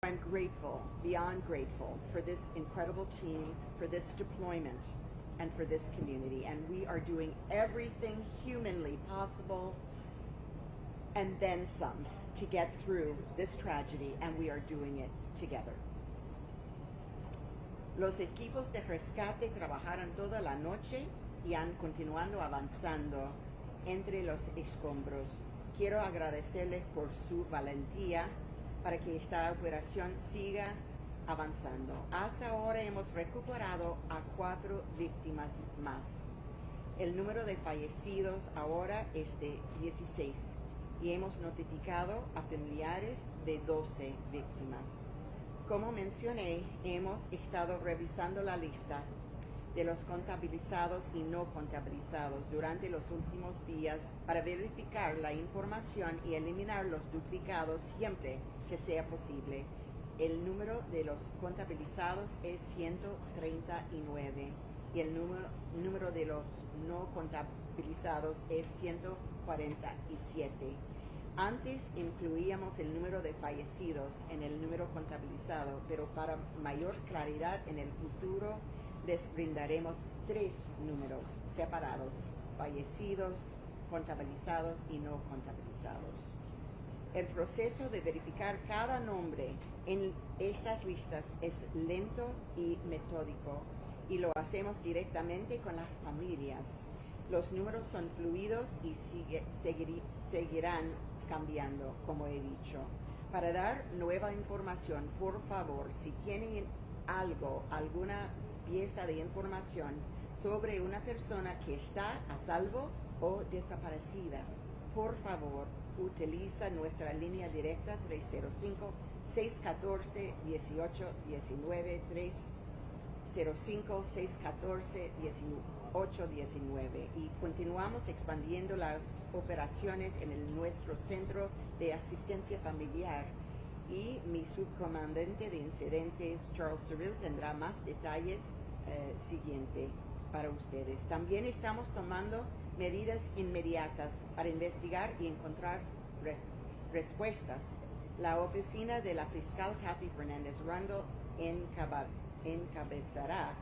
I'm grateful, beyond grateful, for this incredible team, for this deployment, and for this community. And we are doing everything humanly possible and then some to get through this tragedy, and we are doing it together. Los equipos de rescate trabajaron toda la noche y han continuado avanzando entre los escombros. Quiero agradecerles por su valentía para que esta operación siga avanzando. Hasta ahora hemos recuperado a 4 víctimas más. El número de fallecidos ahora es de 16 y hemos notificado a familiares de 12 víctimas. Como mencioné, hemos estado revisando la lista de los contabilizados y no contabilizados durante los últimos días para verificar la información y eliminar los duplicados siempre que sea posible. El número de los contabilizados es 139 y el número de los no contabilizados es 147. Antes incluíamos el número de fallecidos en el número contabilizado, pero para mayor claridad en el futuro les brindaremos 3 números separados: fallecidos, contabilizados y no contabilizados. El proceso de verificar cada nombre en estas listas es lento y metódico y lo hacemos directamente con las familias. Los números son fluidos y seguirán cambiando, como he dicho. Para dar nueva información, por favor, si tienen alguna pieza de información sobre una persona que está a salvo o desaparecida, por favor, utiliza nuestra línea directa 305-614-1819, 305-614-1819, y continuamos expandiendo las operaciones en nuestro centro de asistencia familiar, y mi subcomandante de incidentes, Charles Cyril, tendrá más detalles siguiente para ustedes. También estamos tomando medidas inmediatas para investigar y encontrar respuestas. La oficina de la fiscal Kathy Fernández Randall encabezará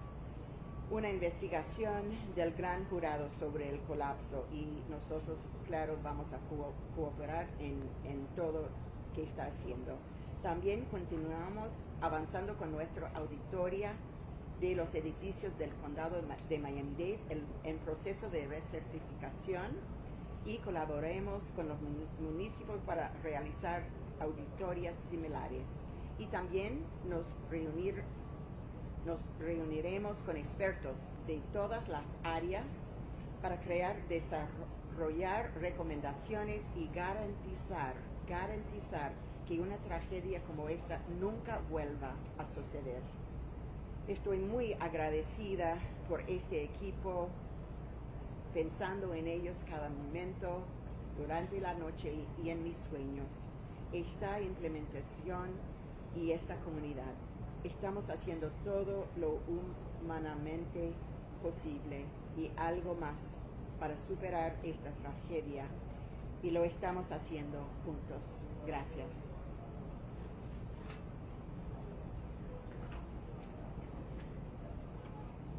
una investigación del gran jurado sobre el colapso, y nosotros, claro, vamos a cooperar en todo que está haciendo. También continuamos avanzando con nuestra auditoría de los edificios del condado de Miami-Dade en proceso de recertificación, y colaboremos con los municipios para realizar auditorías similares. Y también nos reuniremos con expertos de todas las áreas para desarrollar recomendaciones y garantizar que una tragedia como esta nunca vuelva a suceder. Estoy muy agradecida por este equipo, pensando en ellos cada momento durante la noche y en mis sueños. Esta implementación y esta comunidad, estamos haciendo todo lo humanamente posible y algo más para superar esta tragedia, y lo estamos haciendo juntos. Gracias.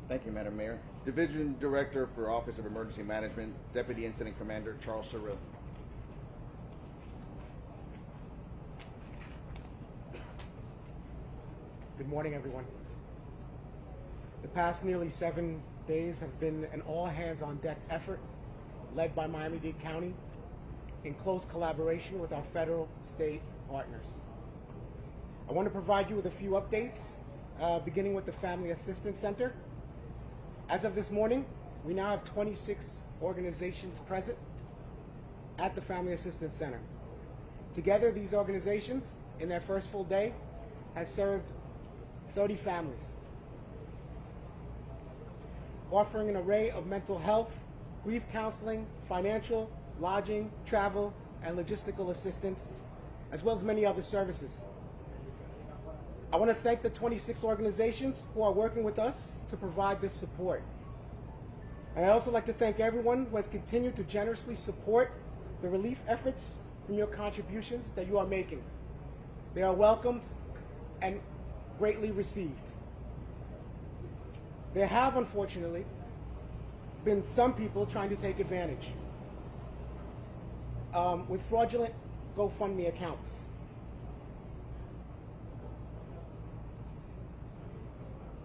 Thank you, Madam Mayor. Division Director for Office of Emergency Management, Deputy Incident Commander Charles Cyril. Good morning, everyone. The past nearly 7 days have been an all-hands-on-deck effort led by Miami-Dade County in close collaboration with our federal state partners. I want to provide you with a few updates, beginning with the Family Assistance Center. As of this morning, we now have 26 organizations present at the Family Assistance Center. Together, these organizations, in their first full day, have served 30 families, offering an array of mental health, grief counseling, financial, lodging, travel, and logistical assistance, as well as many other services. I want to thank the 26 organizations who are working with us to provide this support. And I'd also like to thank everyone who has continued to generously support the relief efforts from your contributions that you are making. They are welcomed and greatly received. There have, unfortunately, been some people trying to take advantage with fraudulent GoFundMe accounts.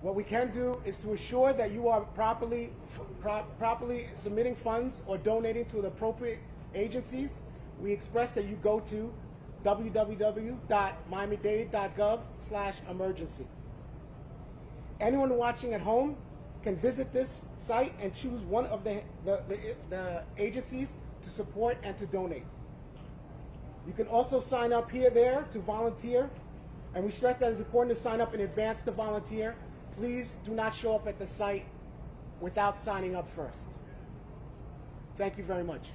What we can do is to assure that you are properly submitting funds or donating to the appropriate agencies. We express that you go to www.miamidade.gov/emergency. Anyone watching at home can visit this site and choose one of the agencies to support and to donate. You can also sign up here, there to volunteer, and we stress that it's important to sign up in advance to volunteer. Please do not show up at the site without signing up first. Thank you very much.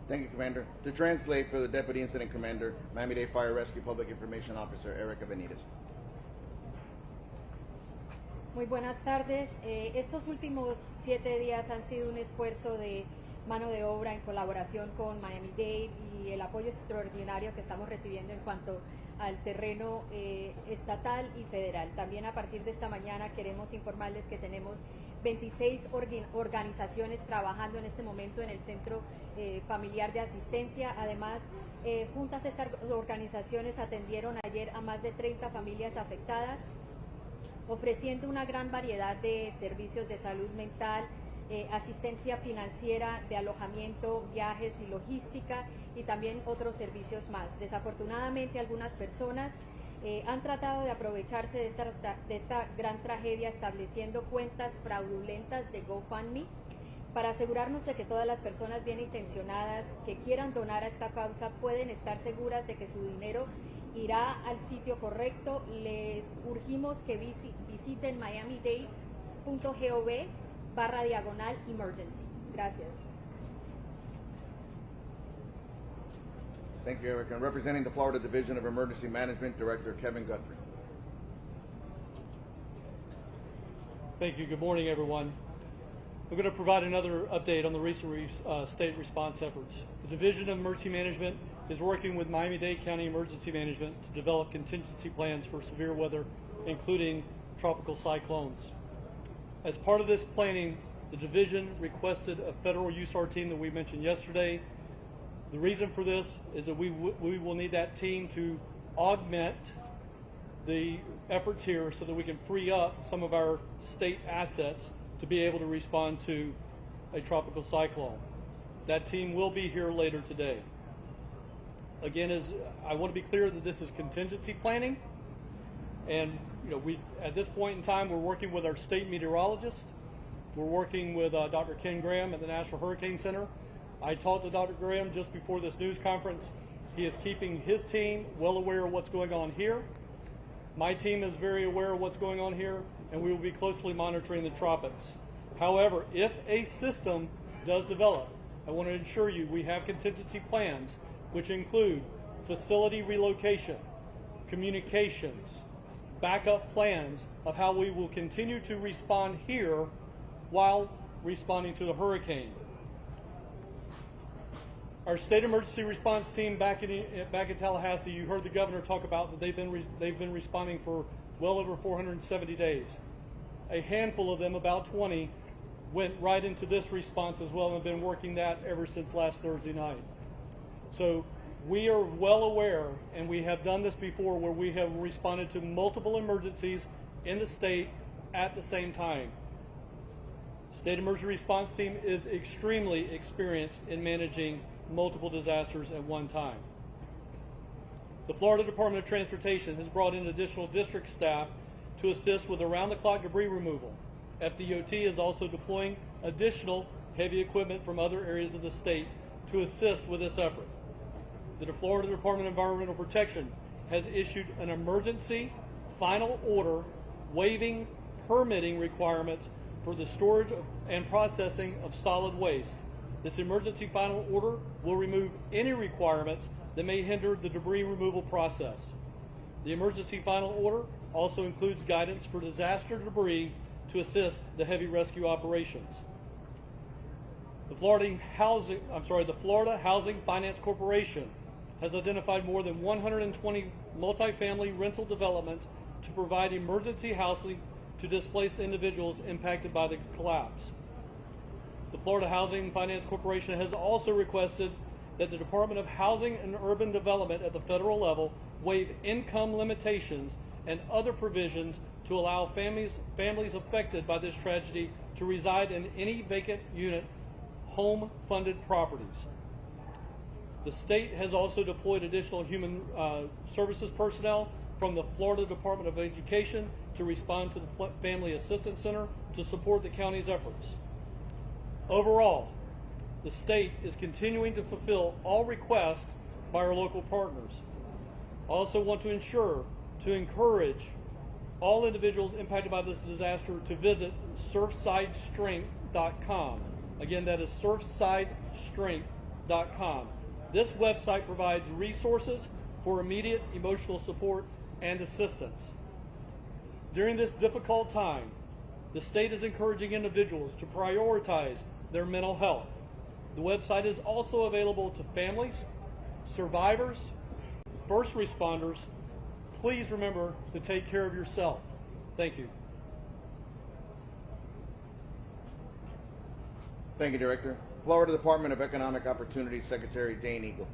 Thank you, Commander. To translate for the Deputy Incident Commander, Miami-Dade Fire Rescue Public Information Officer, Erica Benitez. Muy buenas tardes. Estos últimos 7 días han sido un esfuerzo de mano de obra en colaboración con Miami-Dade y el apoyo extraordinario que estamos recibiendo en cuanto al terreno estatal y federal. También a partir de esta mañana queremos informarles que tenemos 26 organizaciones trabajando en este momento en el Centro Familiar de Asistencia. Además, juntas estas organizaciones atendieron ayer a más de 30 familias afectadas, ofreciendo una gran variedad de servicios de salud mental, asistencia financiera, de alojamiento, viajes y logística, y también otros servicios más. Desafortunadamente, algunas personas han tratado de aprovecharse de esta gran tragedia estableciendo cuentas fraudulentas de GoFundMe. Para asegurarnos de que todas las personas bien intencionadas que quieran donar a esta causa pueden estar seguras de que su dinero irá al sitio correcto, les urgimos que visiten miamidade.gov/emergency. Gracias. Thank you, Erica. And representing the Florida Division of Emergency Management, Director Kevin Guthrie. Thank you. Good morning, everyone. We're going to provide another update on the recent state response efforts. The Division of Emergency Management is working with Miami-Dade County Emergency Management to develop contingency plans for severe weather, including tropical cyclones. As part of this planning, the division requested a federal USAR team that we mentioned yesterday. The reason for this is that we will need that team to augment the efforts here so that we can free up some of our state assets to be able to respond to a tropical cyclone. That team will be here later today. Again, I want to be clear that this is contingency planning, and at this point in time we're working with our state meteorologist. We're working with Dr. Ken Graham at the National Hurricane Center. I talked to Dr. Graham just before this news conference. He is keeping his team well aware of what's going on here. My team is very aware of what's going on here, and we will be closely monitoring the tropics. However, if a system does develop, I want to ensure you we have contingency plans, which include facility relocation, communications, backup plans of how we will continue to respond here while responding to the hurricane. Our state emergency response team back in Tallahassee, you heard the governor talk about that they've been responding for well over 470 days. A handful of them, about 20, went right into this response as well and have been working that ever since last Thursday night. So we are well aware, and we have done this before, where we have responded to multiple emergencies in the state at the same time. State emergency response team is extremely experienced in managing multiple disasters at one time. The Florida Department of Transportation has brought in additional district staff to assist with around-the-clock debris removal. FDOT is also deploying additional heavy equipment from other areas of the state to assist with this effort. The Florida Department of Environmental Protection has issued an emergency final order waiving permitting requirements for the storage and processing of solid waste. This emergency final order will remove any requirements that may hinder the debris removal process. The emergency final order also includes guidance for disaster debris to assist the heavy rescue operations. The Florida Housing Finance Corporation has identified more than 120 multifamily rental developments to provide emergency housing to displaced individuals impacted by the collapse. The Florida Housing Finance Corporation has also requested that the Department of Housing and Urban Development at the federal level waive income limitations and other provisions to allow families affected by this tragedy to reside in any vacant unit home-funded properties. The state has also deployed additional human services personnel from the Florida Department of Education to respond to the Family Assistance Center to support the county's efforts. Overall, the state is continuing to fulfill all requests by our local partners. I also want to encourage all individuals impacted by this disaster to visit surfsidestrength.com. Again, that is surfsidestrength.com. This website provides resources for immediate emotional support and assistance. During this difficult time, the state is encouraging individuals to prioritize their mental health. The website is also available to families, survivors, first responders. Please remember to take care of yourself. Thank you. Thank you, Director. Florida Department of Economic Opportunity Secretary Dane Eagle.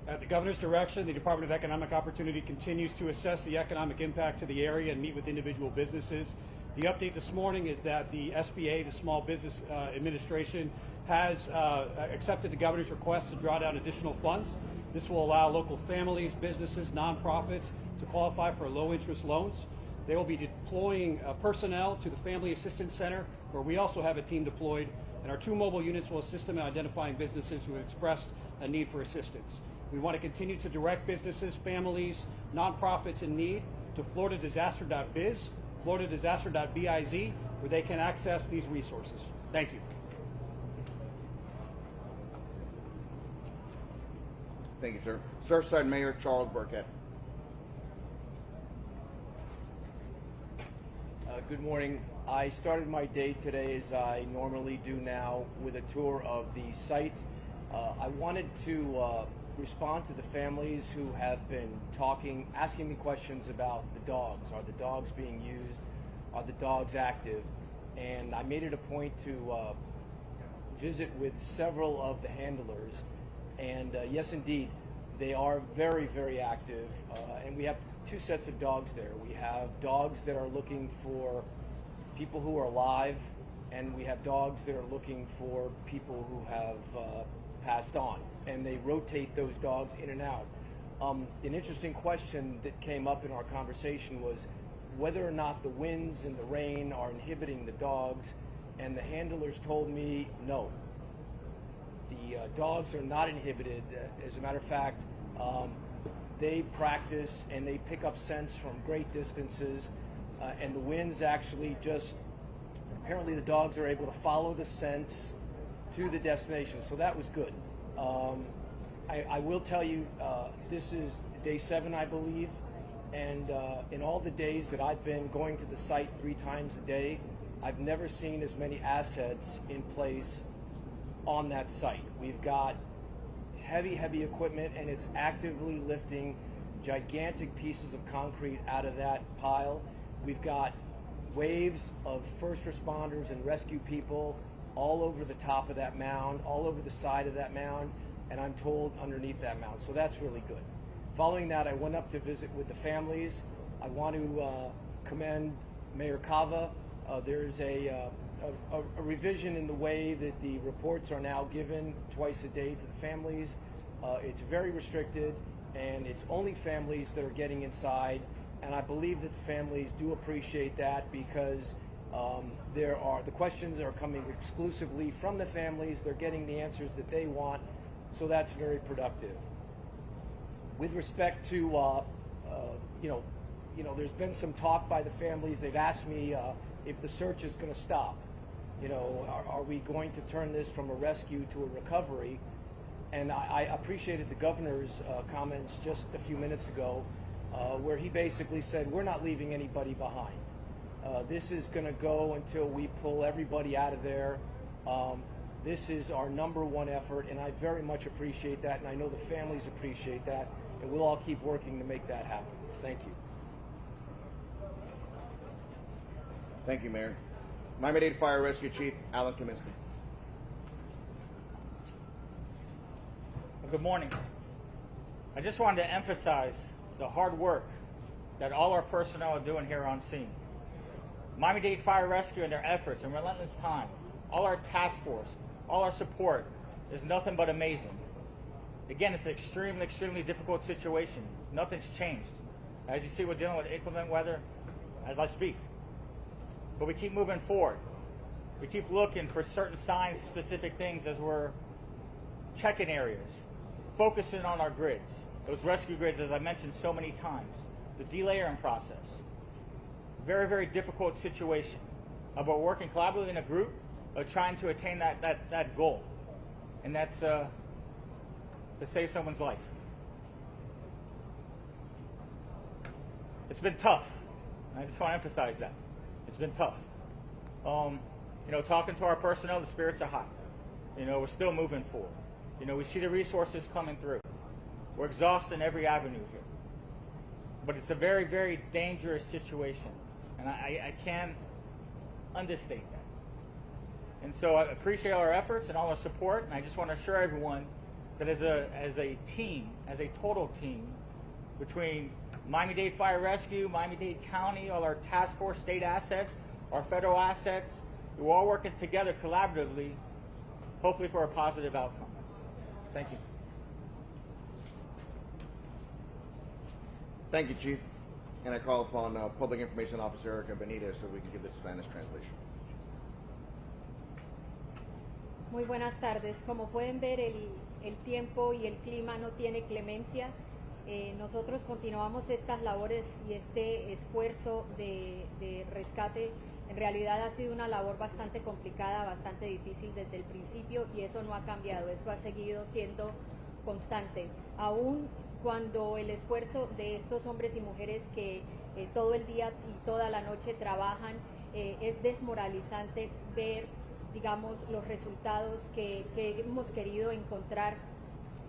At the Governor's direction, the Department of Economic Opportunity continues to assess the economic impact to the area and meet with individual businesses. The update this morning is that the SBA, the Small Business Administration, has accepted the Governor's request to draw down additional funds. This will allow local families, businesses, nonprofits to qualify for low-interest loans. They will be deploying personnel to the Family Assistance Center, where we also have a team deployed, and our 2 mobile units will assist them in identifying businesses who have expressed a need for assistance. We want to continue to direct businesses, families, nonprofits in need to floridadisaster.biz, floridadisaster.biz, where they can access these resources. Thank you. Thank you, sir. Surfside Mayor Charles Burkett. Good morning. I started my day today, as I normally do now, with a tour of the site. I wanted to respond to the families who have been asking me questions about the dogs. Are the dogs being used? Are the dogs active? And I made it a point to visit with several of the handlers. And yes, indeed, they are very, very active. And we have 2 sets of dogs there. We have dogs that are looking for people who are alive, and we have dogs that are looking for people who have passed on. And they rotate those dogs in and out. An interesting question that came up in our conversation was whether or not the winds and the rain are inhibiting the dogs, and the handlers told me no. The dogs are not inhibited. As a matter of fact, they practice and they pick up scents from great distances, and the winds actually apparently the dogs are able to follow the scents to the destination, so that was good. I will tell you, this is day 7, I believe, and in all the days that I've been going to the site 3 times a day, I've never seen as many assets in place on that site. We've got heavy equipment, and it's actively lifting gigantic pieces of concrete out of that pile. We've got waves of first responders and rescue people all over the top of that mound, all over the side of that mound, and I'm told underneath that mound. So that's really good. Following that, I went up to visit with the families. I want to commend Mayor Cava. There's a revision in the way that the reports are now given twice a day to the families. It's very restricted, and it's only families that are getting inside, and I believe that the families do appreciate that, because the questions are coming exclusively from the families. They're getting the answers that they want, so that's very productive. With respect to there's been some talk by the families. They've asked me if the search is going to stop. Are we going to turn this from a rescue to a recovery? And I appreciated the governor's comments just a few minutes ago, where he basically said, we're not leaving anybody behind. This is going to go until we pull everybody out of there. This is our #1 effort, and I very much appreciate that, and I know the families appreciate that, and we'll all keep working to make that happen. Thank you. Thank you, Mayor. Miami-Dade Fire Rescue Chief Alan Kaminsky. Good morning. I just wanted to emphasize the hard work that all our personnel are doing here on scene. Miami-Dade Fire Rescue and their efforts and relentless time, all our task force, all our support is nothing but amazing. Again, it's an extremely difficult situation. Nothing's changed. As you see, we're dealing with inclement weather as I speak. But we keep moving forward. We keep looking for certain signs, specific things as we're checking areas, focusing on our grids, those rescue grids, as I mentioned so many times, the delayering process. Very difficult situation. But we're working collaboratively in a group, trying to attain that goal. And that's to save someone's life. It's been tough. I just want to emphasize that. It's been tough. Talking to our personnel, the spirits are high. We're still moving forward. We see the resources coming through. We're exhausting every avenue here. But it's a very dangerous situation. And I can't understate that. And so I appreciate all our efforts and all our support, and I just want to assure everyone that as a team, as a total team, between Miami-Dade Fire Rescue, Miami-Dade County, all our task force state assets, our federal assets, we're all working together collaboratively, hopefully for a positive outcome. Thank you. Thank you, Chief. And I call upon Public Information Officer Erica Benitez so we can give the Spanish translation. Muy buenas tardes. Como pueden ver, el tiempo y el clima no tiene clemencia. Nosotros continuamos estas labores y este esfuerzo de rescate. En realidad ha sido una labor bastante complicada, bastante difícil desde el principio, y eso no ha cambiado, eso ha seguido siendo constante. Aún cuando el esfuerzo de estos hombres y mujeres que todo el día y toda la noche trabajan, es desmoralizante ver, digamos, los resultados que hemos querido encontrar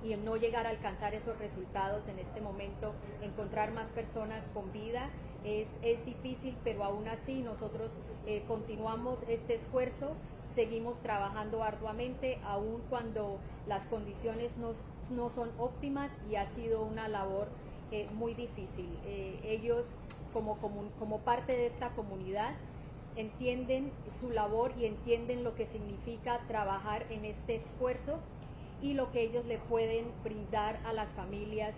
y no llegar a alcanzar esos resultados en este momento, encontrar más personas con vida. Es difícil, pero aún así nosotros continuamos este esfuerzo, seguimos trabajando arduamente, aun cuando las condiciones no son óptimas, y ha sido una labor muy difícil. Ellos, como parte de esta comunidad, entienden su labor y entienden lo que significa trabajar en este esfuerzo y lo que ellos le pueden brindar a las familias.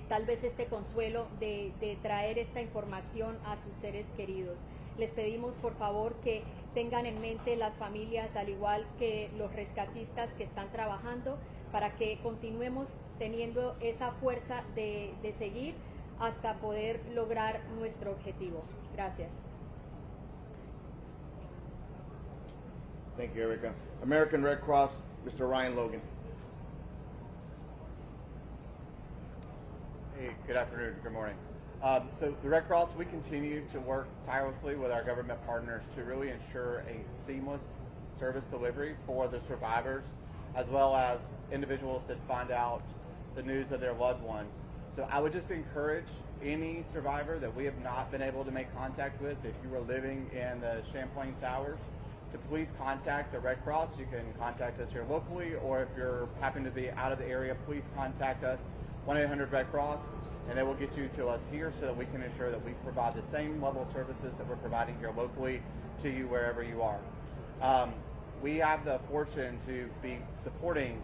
Tal vez este consuelo de traer esta información a sus seres queridos. Les pedimos por favor que tengan en mente las familias, al igual que los rescatistas que están trabajando, para que continuemos teniendo esa fuerza de seguir hasta poder lograr nuestro objetivo. Gracias. Thank you, Erica. American Red Cross, Mr. Ryan Logan. Hey, good afternoon, good morning. So the Red Cross, we continue to work tirelessly with our government partners to really ensure a seamless service delivery for the survivors, as well as individuals that find out the news of their loved ones. So I would just encourage any survivor that we have not been able to make contact with, if you are living in the Champlain Towers, to please contact the Red Cross. You can contact us here locally, or if you're happen to be out of the area, please contact us, 1-800-RED-CROSS, and they will get you to us here so that we can ensure that we provide the same level of services that we're providing here locally to you wherever you are. We have the fortune to be supporting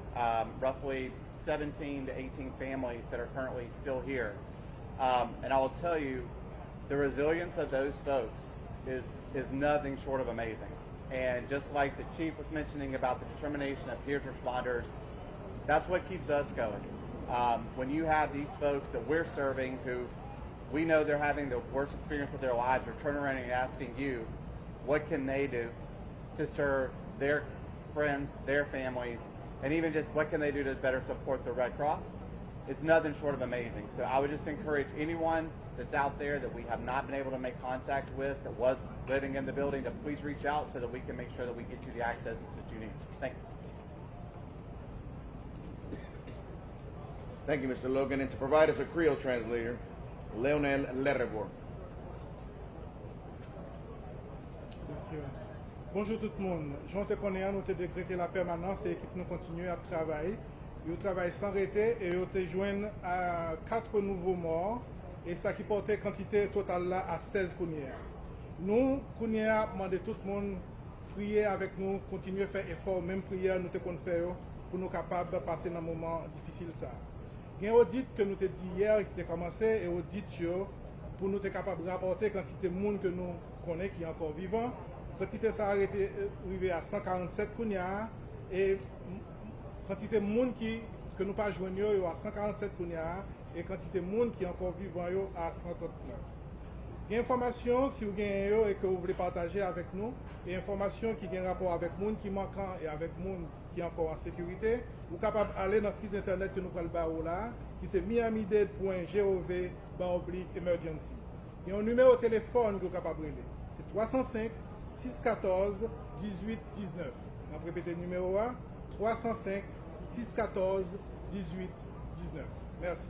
roughly 17 to 18 families that are currently still here. And I will tell you, the resilience of those folks is nothing short of amazing. And just like the Chief was mentioning about the determination of peer responders, that's what keeps us going. When you have these folks that we're serving who we know they're having the worst experience of their lives, are turning around and asking you, what can they do to serve their friends, their families, and even just what can they do to better support the Red Cross? it's nothing short of amazing. So I would just encourage anyone that's out there that we have not been able to make contact with that was living in the building to please reach out so that we can make sure that we get you the accesses that you need. Thank you. Thank you, Mr. Logan. And to provide us a Creole translator, Leonel Lerrebor. Bonjour tout le monde. Jean te connais, nous te décrété la permanence et l'équipe nous continue à travailler. Ils travaillent sans arrêter et ils te joignent à 4 nouveaux morts et ça qui portait quantité totale là à 16 counières. Nous, counières, demandé tout le monde prier avec nous, continuer à faire effort, même prière nous te qu'on faire pour nous capables de passer dans un moment difficile ça. Il y a un audit que nous te dit hier qui a commencé et audit pour nous être capables de rapporter quantité de monde que nous connaissons qui est encore vivant. Quantité ça a été arrivé à 147 kounia et quantité de monde que nous pas joignons à 147 kounia et quantité de monde qui est encore vivant à 139. Il y a information si vous avez et que vous voulez partager avec nous, et information qui a un rapport avec monde qui manquant et avec monde qui est encore en sécurité, vous êtes capable d'aller dans le site internet que nous parlons là, qui c'est miamidade.gov/emergency. Il y a un numéro de téléphone que vous êtes capable de relever. C'est 305 614 18 19. On va répéter le numéro 1, 305 614 18 19. Merci.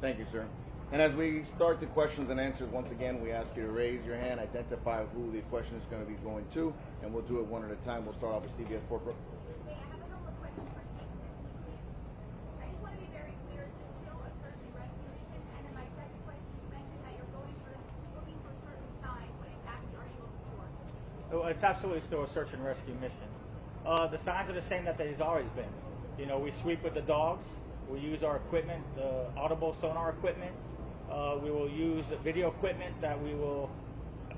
Thank you, sir. And as we start the questions and answers, once again, we ask you to raise your hand, identify who the question is going to be going to, and we'll do it one at a time. We'll start off with CBS Corporate. Hey, I have a couple of questions for Chief, please. I just want to be very clear, it's still a search and rescue mission. And then my second question, you mentioned that you're looking for certain signs. What exactly are you looking for? Oh, it's absolutely still a search and rescue mission. The signs are the same that they've always been. You know, we sweep with the dogs. We use our equipment, the audible sonar equipment. We will use video equipment that we will,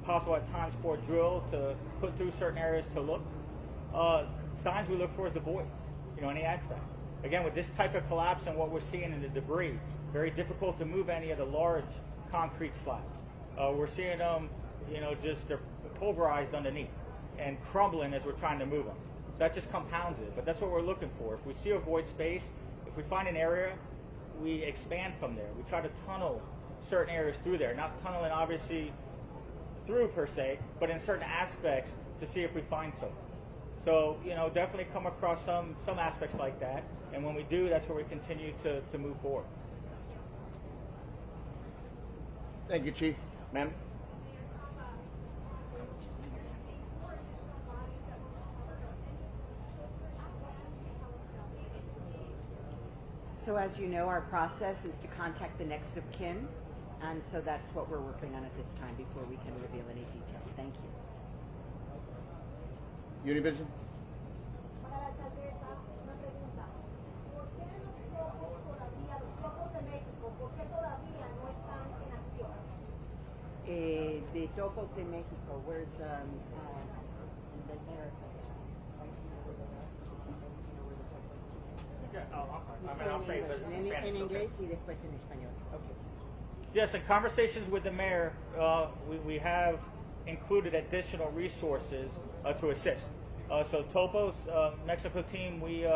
possible at times, for drill to put through certain areas to look. Signs we look for is the voids, you know, any aspect. Again, with this type of collapse and what we're seeing in the debris, very difficult to move any of the large concrete slabs. We're seeing them, you know, just they're pulverized underneath and crumbling as we're trying to move them. So that just compounds it, but that's what we're looking for. If we see a void space, if we find an area, we expand from there. We try to tunnel certain areas through there, not tunneling obviously through per se, but in certain aspects to see if we find something. So, you know, definitely come across some aspects like that, and when we do, that's where we continue to move forward. Thank you, Chief. Ma'am? So as you know, our process is to contact the next of kin, and so that's what we're working on at this time before we can reveal any details. Thank you. Univision? Para la alcaldesa, una pregunta. ¿Por qué los focos todavía, los focos de México, por qué todavía no están en acción? The Topos de Mexico, where's the mayor? I'll say it in Spanish. En inglés y después en español. Okay. Yes, in conversations with the mayor, we have included additional resources to assist. So Topos Mexico team, we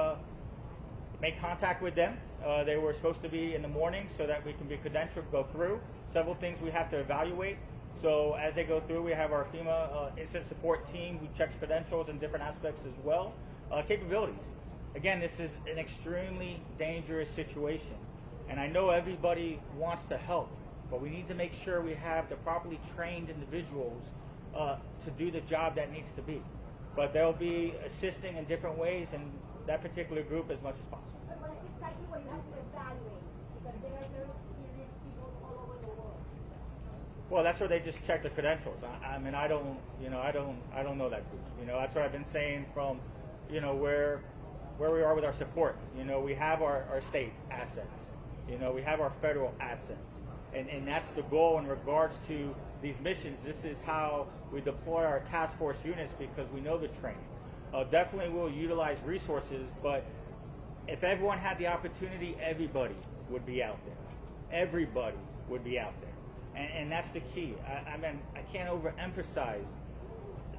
made contact with them. They were supposed to be in the morning so that we can be credentialed, go through. Several things we have to evaluate. So as they go through, we have our FEMA incident support team who checks credentials in different aspects as well. Capabilities. Again, this is an extremely dangerous situation. And I know everybody wants to help, but we need to make sure we have the properly trained individuals to do the job that needs to be. But they'll be assisting in different ways in that particular group as much as possible. But what is exactly what you have to evaluate? Because there are very experienced people all over the world. Well, that's where they just check the credentials. I mean, I don't know that group. You know, that's what I've been saying from, you know, where we are with our support. You know, we have our state assets. You know, we have our federal assets. And that's the goal in regards to these missions. This is how we deploy our task force units because we know the training. Definitely we'll utilize resources, but if everyone had the opportunity, everybody would be out there. Everybody would be out there. And that's the key. I mean, I can't overemphasize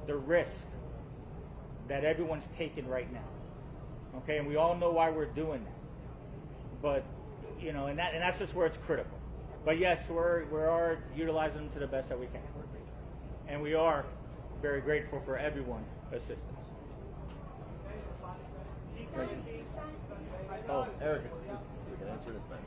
the risk that everyone's taking right now. Okay, and we all know why we're doing that. But you know, and that's just where it's critical. But yes, we are utilizing them to the best that we can, and we are very grateful for everyone's assistance. Oh, Erica, we can answer this, man.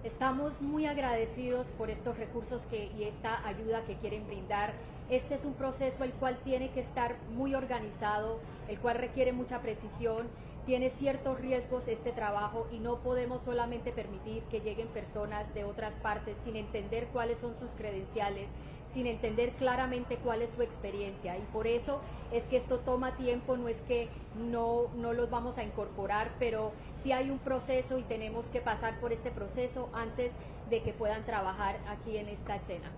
Estamos muy agradecidos por estos recursos y esta ayuda que quieren brindar. Este es un proceso el cual tiene que estar muy organizado, el cual requiere mucha precisión, tiene ciertos riesgos este trabajo y no podemos solamente permitir que lleguen personas de otras partes sin entender cuáles son sus credenciales, sin entender claramente cuál es su experiencia, y por eso es que esto toma tiempo. No es que no los vamos a incorporar, pero sí hay un proceso y tenemos que pasar por este proceso antes de que puedan trabajar aquí en esta escena.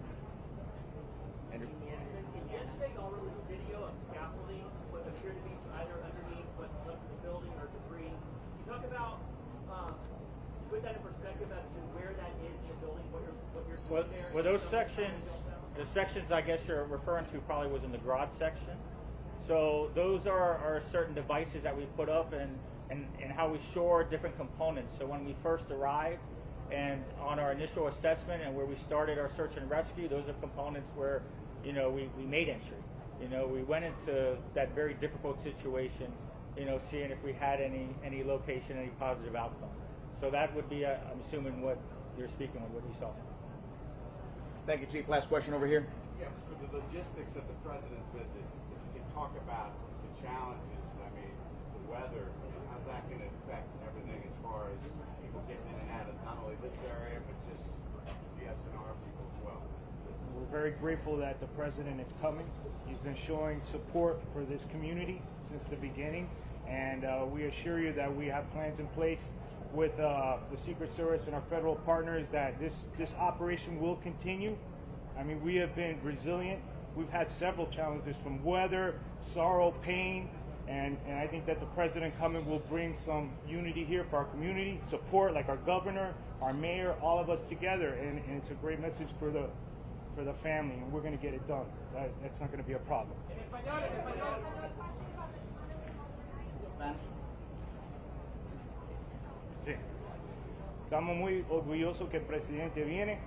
Yesterday, y'all released video of scaffolding, what appeared to be either underneath what's left of the building or debris. Can you talk about, put that in perspective as to where that is in the building, what you're doing there? Well, those sections, the sections I guess you're referring to probably was in the garage section. So those are certain devices that we put up and how we shore different components. So when we first arrived and on our initial assessment and where we started our search and rescue, those are components where, you know, we made entry. You know, we went into that very difficult situation, you know, seeing if we had any location, any positive outcome. So that would be, I'm assuming, what you're speaking of, what you saw. Thank you, Chief. Last question over here. Yeah, for the logistics of the president's visit, if you can talk about the challenges, I mean, the weather, I mean, how's that going to affect everything as far as people getting in and out of not only this area, but just the SNR people as well? We're very grateful that the president is coming. He's been showing support for this community since the beginning, and we assure you that we have plans in place with the Secret Service and our federal partners that this operation will continue. I mean, we have been resilient. We've had several challenges from weather, sorrow, pain, and I think that the president coming will bring some unity here for our community, support like our governor, our mayor, all of us together, and it's a great message for the family, and we're going to get it done. That's not going to be a problem. Sí. Estamos muy orgullosos que el presidente viene.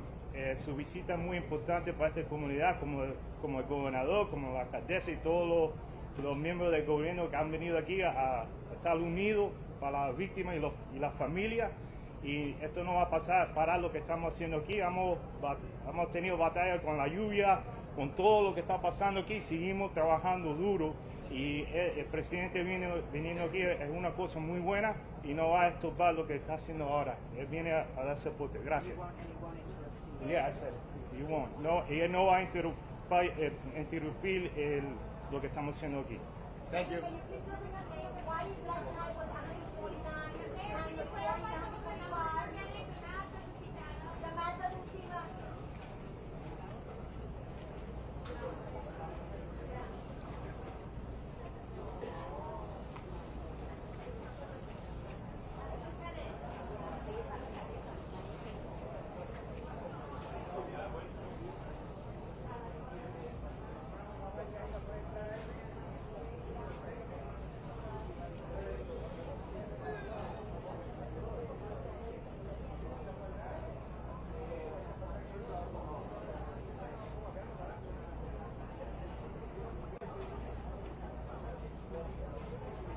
Su visita es muy importante para esta comunidad, como el gobernador, como la alcaldesa y todos los miembros del gobierno que han venido aquí a estar unidos para las víctimas y las familias. Y esto no va a parar lo que estamos haciendo aquí. Hemos tenido batalla con la lluvia, con todo lo que está pasando aquí. Seguimos trabajando duro. Y el presidente viniendo aquí es una cosa muy buena y no va a estorbar lo que está haciendo ahora. Él viene a dar soporte. Gracias. Yeah, I said it. You won't. No, él no va a interrumpir lo que estamos haciendo aquí. Thank you. Can you please tell me why last night was